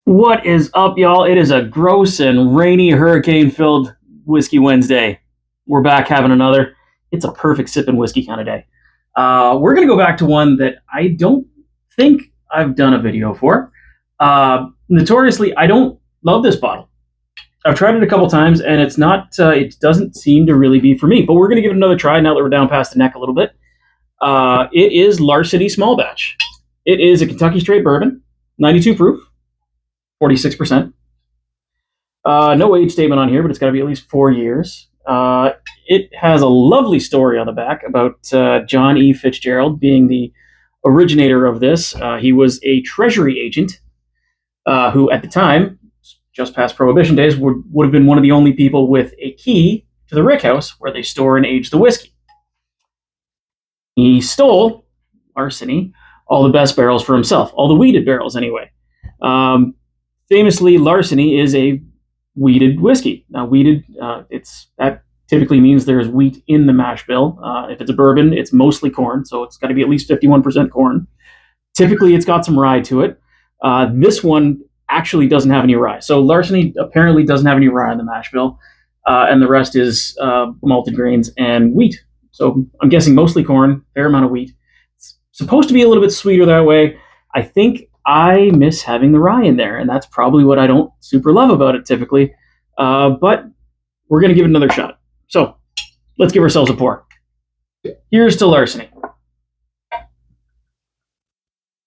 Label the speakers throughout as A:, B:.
A: What is up, y'all? It is a gross and rainy, hurricane-filled Whiskey Wednesday. We're back having another. It's a perfect sipping whiskey kind of day. We're going to go back to one that I don't think I've done a video for. Notoriously, I don't love this bottle. I've tried it a couple times, and it's not. It doesn't seem to really be for me. But we're going to give it another try now that we're down past the neck a little bit. It is Larceny Small Batch. It is a Kentucky Straight Bourbon, 92 proof. 46%. No age statement on here, but it's got to be at least 4 years. It has a lovely story on the back about John E. Fitzgerald being the originator of this. He was a treasury agent who, at the time, just past Prohibition days, would have been one of the only people with a key to the rick house where they store and age the whiskey. He stole, Larceny, all the best barrels for himself, all the wheated barrels anyway. Famously, Larceny is a wheated whiskey. Now, wheated, that typically means there's wheat in the mash bill. If it's a bourbon, it's mostly corn, so it's got to be at least 51% corn. Typically, it's got some rye to it. This one actually doesn't have any rye. So Larceny apparently doesn't have any rye in the mash bill, and the rest is malted grains and wheat. So I'm guessing mostly corn, fair amount of wheat. It's supposed to be a little bit sweeter that way. I think I miss having the rye in there, and that's probably what I don't super love about it typically. But we're going to give it another shot. So let's give ourselves a pour. Here's to Larceny.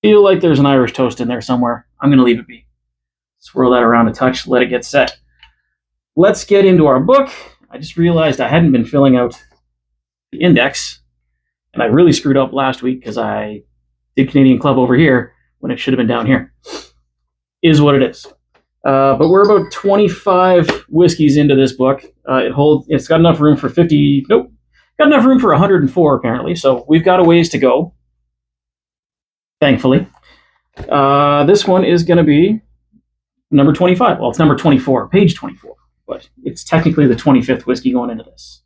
A: Feel like there's an Irish toast in there somewhere. I'm going to leave it be. Swirl that around a touch, let it get set. Let's get into our book. I just realized I hadn't been filling out the index, and I really screwed up last week because I did Canadian Club over here when it should have been down here. Is what it is. But we're about 25 whiskeys into this book. It's got enough room for 50. Nope. Got enough room for 104 apparently. So we've got a ways to go. Thankfully. This one is going to be number 25. Well, it's number 24, page 24. But it's technically the 25th whiskey going into this.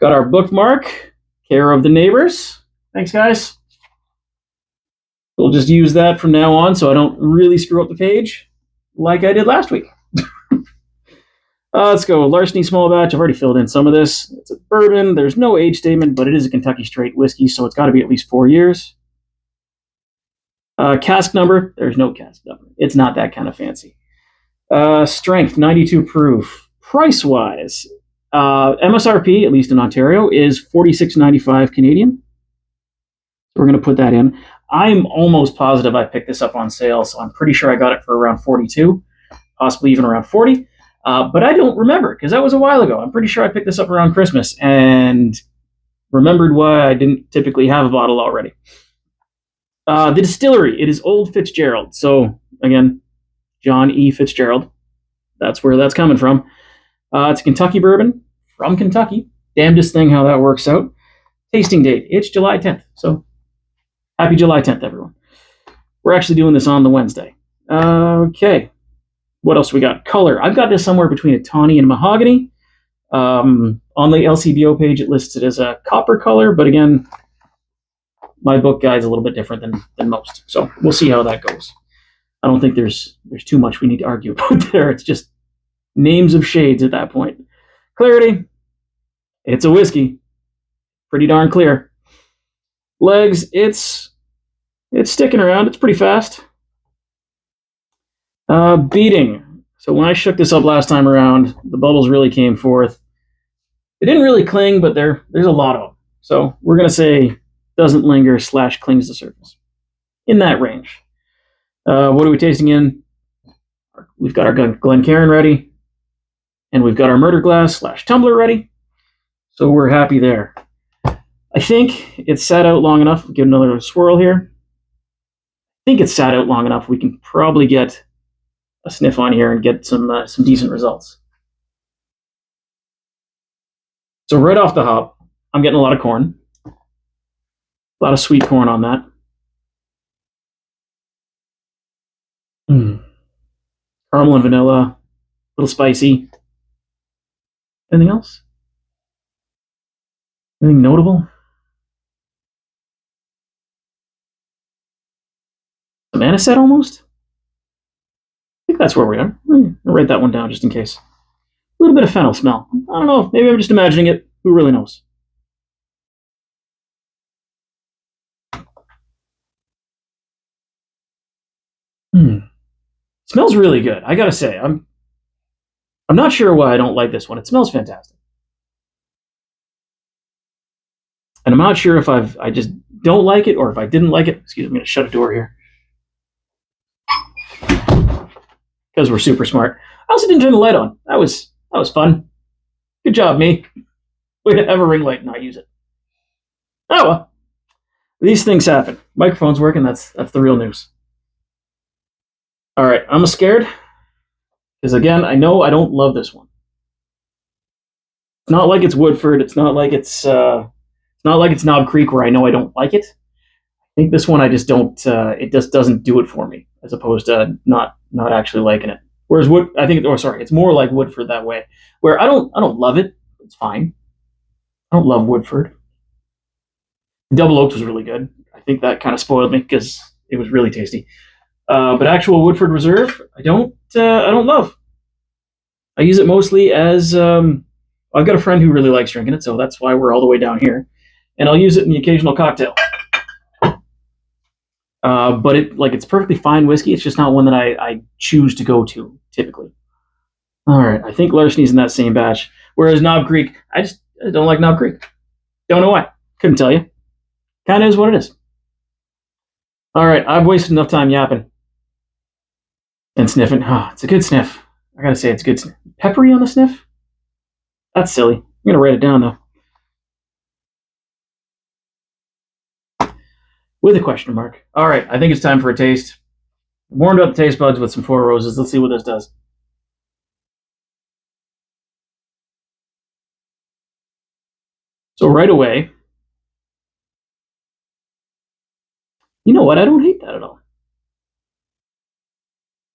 A: Got our bookmark. Care of the neighbors. Thanks, guys. We'll just use that from now on so I don't really screw up the page like I did last week. Let's go. Larceny Small Batch. I've already filled in some of this. It's a bourbon. There's no age statement, but it is a Kentucky Straight whiskey, so it's got to be at least 4 years. Cask number. There's no cask number. It's not that kind of fancy. Strength, 92 proof. Price-wise, MSRP, at least in Ontario, is $46.95 Canadian. So we're going to put that in. I'm almost positive I picked this up on sale, so I'm pretty sure I got it for around 42, possibly even around 40. But I don't remember, because that was a while ago. I'm pretty sure I picked this up around Christmas and remembered why I didn't typically have a bottle already. The distillery, it is Old Fitzgerald. So, again, John E. Fitzgerald. That's where that's coming from. It's a Kentucky bourbon from Kentucky. Damnedest thing how that works out. Tasting date, it's July 10th. So, happy July 10th, everyone. We're actually doing this on the Wednesday. Okay. What else we got? Color. I've got this somewhere between a Tawny and Mahogany. On the LCBO page, it lists it as a copper color, but again, my book guide's a little bit different than most. So we'll see how that goes. I don't think there's too much we need to argue about there. It's just names of shades at that point. Clarity. It's a whiskey. Pretty darn clear. Legs, it's sticking around. It's pretty fast. Beading. So when I shook this up last time around, the bubbles really came forth. They didn't really cling, but there's a lot of them. So we're going to say doesn't linger / clings to surface. In that range. What are we tasting in? We've got our glencairn ready. And we've got our murder glass / tumbler ready. So we're happy there. I think it's sat out long enough. We'll give another swirl here. I think it's sat out long enough. We can probably get a sniff on here and get some decent results. So right off the hop, I'm getting a lot of corn. A lot of sweet corn on that. Caramel and vanilla. A little spicy. Anything else? Anything notable? Some anisette almost? think that's where we are. I'll write that one down just in case. A little bit of fennel smell. I don't know. Maybe I'm just imagining it. Who really knows? Smells really good. I gotta say, I'm not sure why I don't like this one. It smells fantastic, and I'm not sure if I just don't like it or if I didn't like it. Excuse me, I'm gonna shut a door here because we're super smart. I also didn't turn the light on. That was fun. Good job, me. Way to have a ring light and not use it. Oh well, these things happen. Microphone's working. That's the real news. All right, I'm scared because again, I know I don't love this one. It's not like it's Woodford. It's not like it's Knob Creek where I know I don't like it. I think this one I just don't. It just doesn't do it for me, as opposed to not actually liking it. Whereas Wood, I think, oh sorry, it's more like Woodford that way, where I don't love it. It's fine. I don't love Woodford. Double oaked was really good. I think that kind of spoiled me because it was really tasty. But actual Woodford Reserve, I don't love. I use it mostly as I've got a friend who really likes drinking it, so that's why we're all the way down here. And I'll use it in the occasional cocktail. But it's perfectly fine whiskey. It's just not one that I choose to go to typically. All right, I think Larceny's in that same batch. Whereas Knob Creek, I don't like Knob Creek. Don't know why. Couldn't tell you. Kind of is what it is. All right, I've wasted enough time yapping and sniffing. It's a good sniff. I gotta say, it's a good sniff. Peppery on the sniff? That's silly. I'm gonna write it down though. With a question mark. All right, I think it's time for a taste. Warmed up the taste buds with some Four Roses. Let's see what this does. So right away, you know what? I don't hate that at all.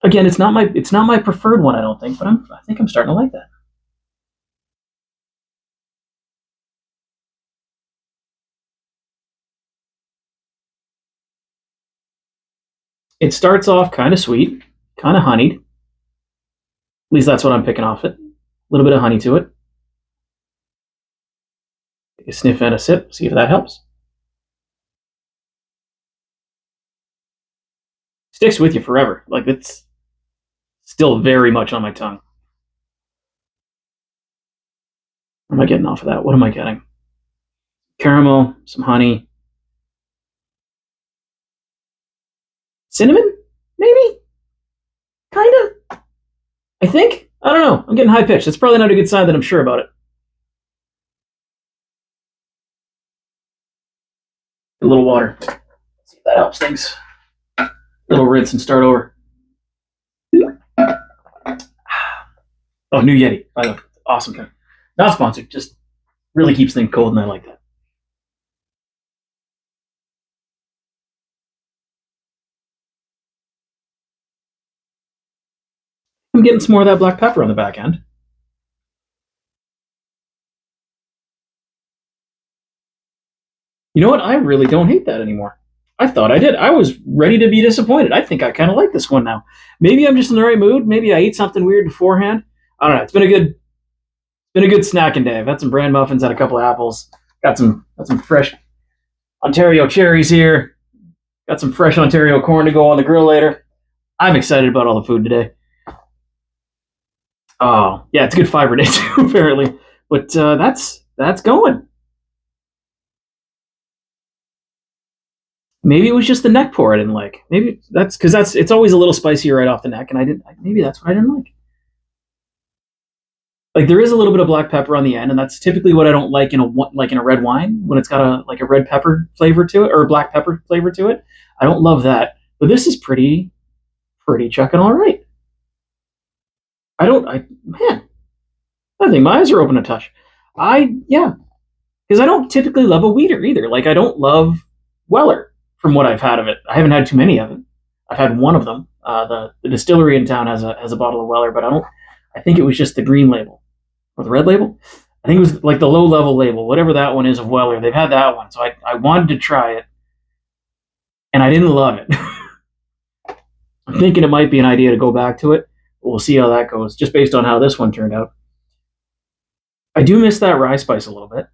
A: Again, it's not my preferred one, I don't think, but I think I'm starting to like that. It starts off kind of sweet, kind of honeyed. At least that's what I'm picking off it. A little bit of honey to it. Take a sniff and a sip, see if that helps. Sticks with you forever. Like it's still very much on my tongue. What am I getting off of that? What am I getting? Caramel, some honey, cinnamon, maybe, kind of. I think. I don't know. I'm getting high pitched. That's probably not a good sign that I'm sure about it. A little water. See if that helps things. A little rinse and start over. Oh, new Yeti. By the way, awesome thing. Not sponsored. Just really keeps things cold, and I like that. I'm getting some more of that black pepper on the back end. You know what? I really don't hate that anymore. I thought I did. I was ready to be disappointed. I think I kind of like this one now. Maybe I'm just in the right mood. Maybe I ate something weird beforehand. I don't know. It's been a good snacking day. I've had some bran muffins, had a couple of apples, got some fresh Ontario cherries here, got some fresh Ontario corn to go on the grill later. I'm excited about all the food today. Oh yeah, it's a good fiber day too, apparently. But that's going. Maybe it was just the neck pour I didn't like. Maybe that's because it's always a little spicy right off the neck, and I didn't. Maybe that's what I didn't like. Like there is a little bit of black pepper on the end, and that's typically what I don't like in a red wine when it's got a red pepper flavor to it or a black pepper flavor to it. I don't love that, but this is pretty chucking all right. I don't. I man, I think my eyes are open a touch. Yeah, because I don't typically love a wheater either. Like I don't love Weller from what I've had of it. I haven't had too many of it. I've had one of them. The distillery in town has a bottle of Weller, but I don't. I think it was just the green label or the red label. I think it was like the low level label, whatever that one is of Weller. They've had that one, so I wanted to try it, and I didn't love it. I'm thinking it might be an idea to go back to it. We'll see how that goes, just based on how this one turned out. I do miss that rye spice a little bit.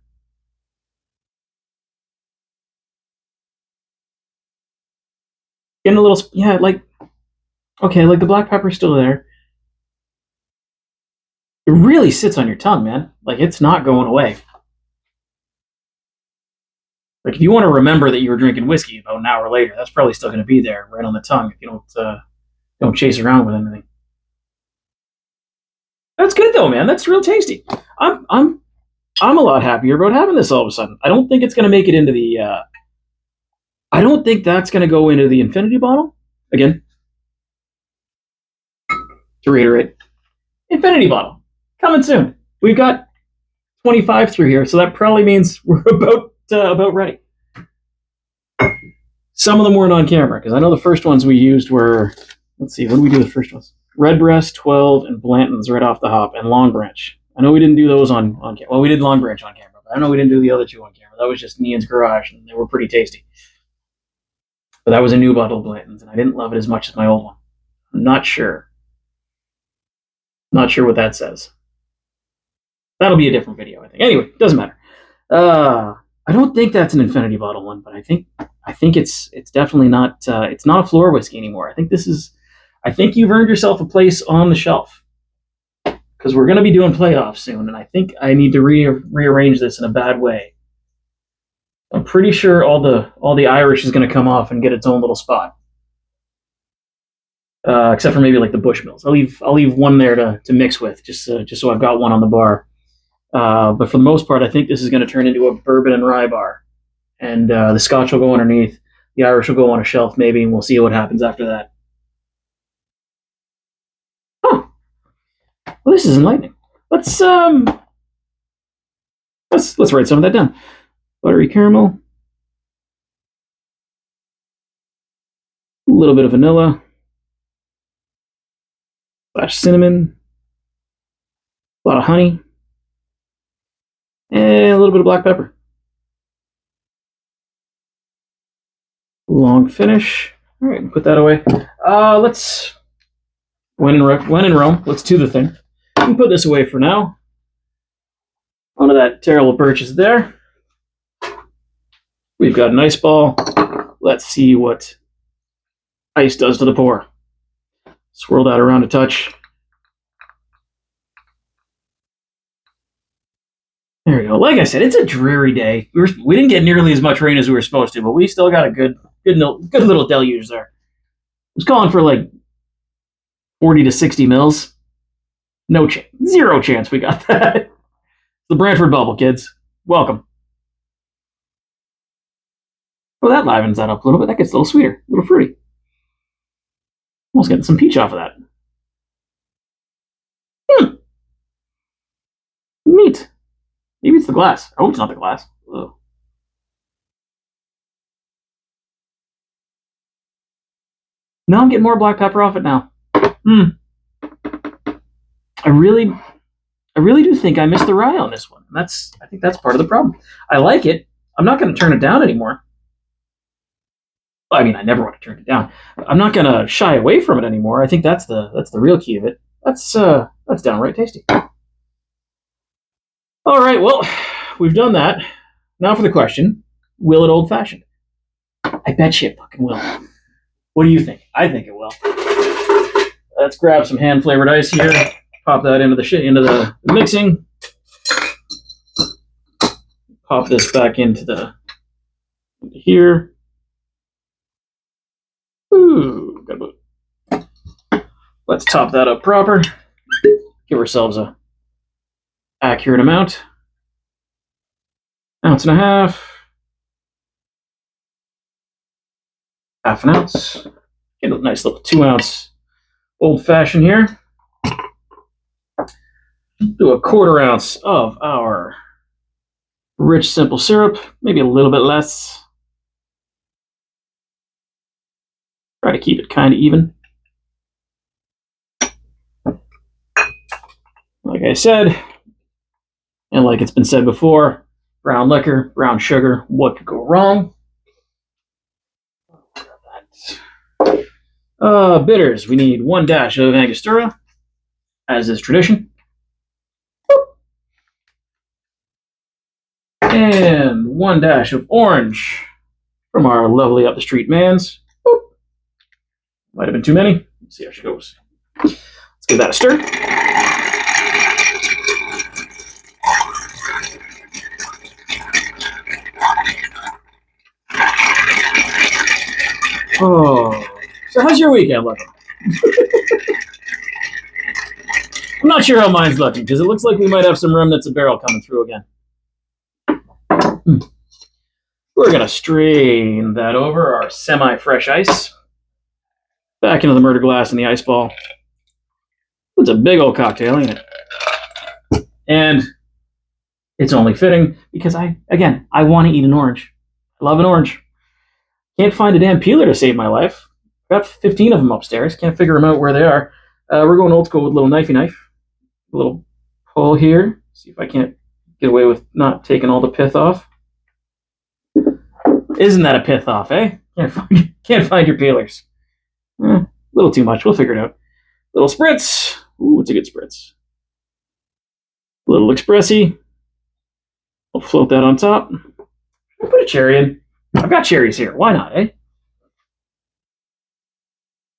A: Getting a little, yeah, like, okay, like the black pepper's still there. It really sits on your tongue, man. Like, it's not going away. Like, if you want to remember that you were drinking whiskey about an hour later, that's probably still going to be there, right on the tongue, if you don't chase around with anything. That's good though, man. That's real tasty. I'm a lot happier about having this all of a sudden. I don't think it's going to make it into the. I don't think that's going to go into the infinity bottle again. To reiterate, infinity bottle coming soon. We've got 25 through here, so that probably means we're about ready. Some of them weren't on camera because I know the first ones we used were. Let's see, what did we do with the first ones? Redbreast, 12, and Blanton's right off the hop, and Long Branch. I know we didn't do those on camera. Well, we did Long Branch on camera, but I know we didn't do the other two on camera. That was just in Ian's garage, and they were pretty tasty. But that was a new bottle of Blanton's, and I didn't love it as much as my old one. I'm not sure. Not sure what that says. That'll be a different video, I think. Anyway, doesn't matter. I don't think that's an infinity bottle one, but I think it's definitely not. It's not a floor whiskey anymore. I think you've earned yourself a place on the shelf because we're going to be doing playoffs soon, and I think I need to rearrange this in a bad way. I'm pretty sure all the Irish is going to come off and get its own little spot, except for maybe like the Bushmills. I'll leave one there to mix with, just so I've got one on the bar. But for the most part, I think this is going to turn into a bourbon and rye bar, and the Scotch will go underneath, the Irish will go on a shelf maybe, and we'll see what happens after that. Oh, well, this is enlightening. Let's write some of that down. Buttery caramel, a little bit of vanilla, slash cinnamon, a lot of honey, and a little bit of black pepper. Long finish. All right, put that away. Let's when in Rome. Let's do the thing. We can put this away for now. Onto that terrible purchase there. We've got an ice ball. Let's see what ice does to the pour. Swirl that around a touch. There we go. Like I said, it's a dreary day. We didn't get nearly as much rain as we were supposed to, but we still got a good little deluge there. I was calling for like 40 to 60 mils. No chance. Zero chance we got that. The Brantford bubble, kids. Welcome. Oh, that livens that up a little bit. That gets a little sweeter, a little fruity. Almost getting some peach off of that. Neat. Maybe it's the glass. Oh, it's not the glass. Ugh. No, I'm getting more black pepper off it now. I really do think I missed the rye on this one. I think that's part of the problem. I like it. I'm not going to turn it down anymore. I mean, I never want to turn it down. I'm not going to shy away from it anymore. I think that's the real key of it. That's downright tasty. All right, well, we've done that. Now for the question: will it old fashioned? I bet you it fucking will. What do you think? I think it will. Let's grab some hand flavored ice here. Pop that into the mixing. Pop this back into here. Ooh, got a Let's top that up proper. Give ourselves a accurate amount. Ounce and a half. Half an ounce. Get a nice little 2-ounce old fashioned here. Do a 1/4 ounce of our rich simple syrup, maybe a little bit less. Try to keep it kind of even. Like I said, and like it's been said before, brown liquor, brown sugar, what could go wrong? Bitters, we need 1 dash of Angostura. as is tradition. And 1 dash of orange from our lovely up the street man's. Might have been too many. Let's see how she goes. Let's give that a stir. Oh, so how's your weekend looking? I'm not sure how mine's looking because it looks like we might have some remnants of barrel coming through again. We're going to strain that over our semi-fresh ice. Back into the murder glass and the ice ball. It's a big old cocktail, ain't it? And it's only fitting because I want to eat an orange. I love an orange. Can't find a damn peeler to save my life. Got 15 of them upstairs. Can't figure them out where they are. We're going old school with a little knifey knife. A little pull here. See if I can't get away with not taking all the pith off. Isn't that a pith off, eh? Can't find your peelers. A little too much. We'll figure it out. Little spritz. Ooh, it's a good spritz. A little expressy. We'll float that on top. We'll put a cherry in. I've got cherries here. Why not, eh?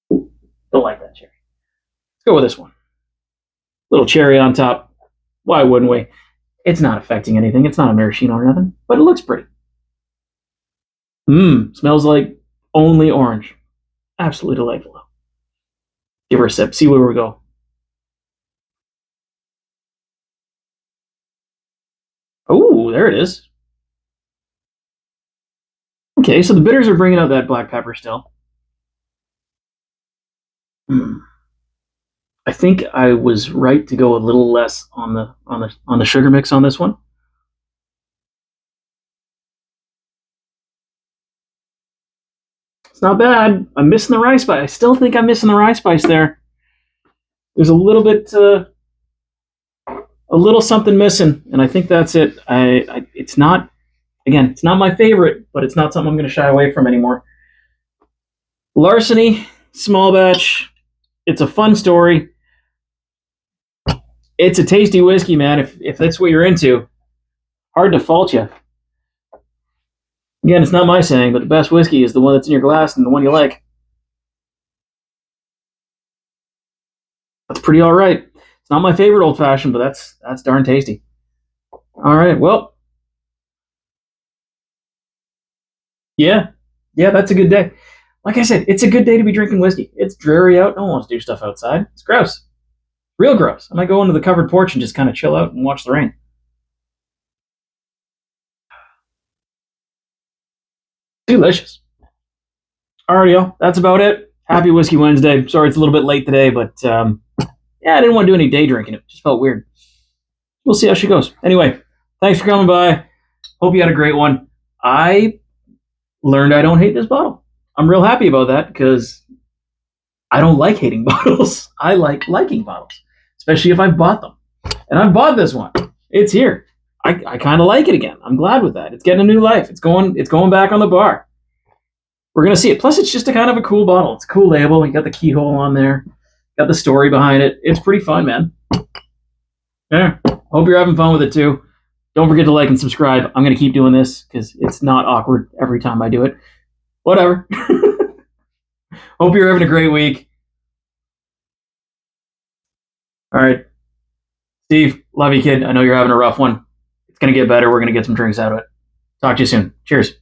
A: Don't like that cherry. Let's go with this one. Little cherry on top. Why wouldn't we? It's not affecting anything. It's not a maraschino or nothing, but it looks pretty. Smells like only orange. Absolutely delightful. Give her a sip. See where we go. Oh, there it is. Okay, so the bitters are bringing out that black pepper still. I think I was right to go a little less on the sugar mix on this one. It's not bad. I'm missing the rye spice. I still think I'm missing the rye spice there. There's a little bit, a little something missing, and I think that's it. It's not, again, it's not my favorite, but it's not something I'm going to shy away from anymore. Larceny, small batch. It's a fun story. It's a tasty whiskey, man. If that's what you're into, hard to fault you. Again, it's not my saying, but the best whiskey is the one that's in your glass and the one you like. That's pretty all right. It's not my favorite old fashioned, but that's darn tasty. All right, well, yeah, that's a good day. Like I said, it's a good day to be drinking whiskey. It's dreary out. No one wants to do stuff outside. It's gross. Real gross. I might go into the covered porch and just kind of chill out and watch the rain. Delicious. Alrighty, y'all. That's about it. Happy Whiskey Wednesday. Sorry it's a little bit late today, but I didn't want to do any day drinking. It just felt weird. We'll see how she goes. Anyway, thanks for coming by. Hope you had a great one. I learned I don't hate this bottle. I'm real happy about that because I don't like hating bottles. I like liking bottles, especially if I've bought them. And I've bought this one. It's here. I kind of like it again. I'm glad with that. It's getting a new life. It's going back on the bar. We're gonna see it. Plus, it's just a kind of a cool bottle. It's a cool label. You got the keyhole on there. Got the story behind it. It's pretty fun, man. Yeah. Hope you're having fun with it too. Don't forget to like and subscribe. I'm gonna keep doing this because it's not awkward every time I do it. Whatever. Hope you're having a great week. All right. Steve, love you, kid. I know you're having a rough one. It's going to get better. We're going to get some drinks out of it. Talk to you soon. Cheers.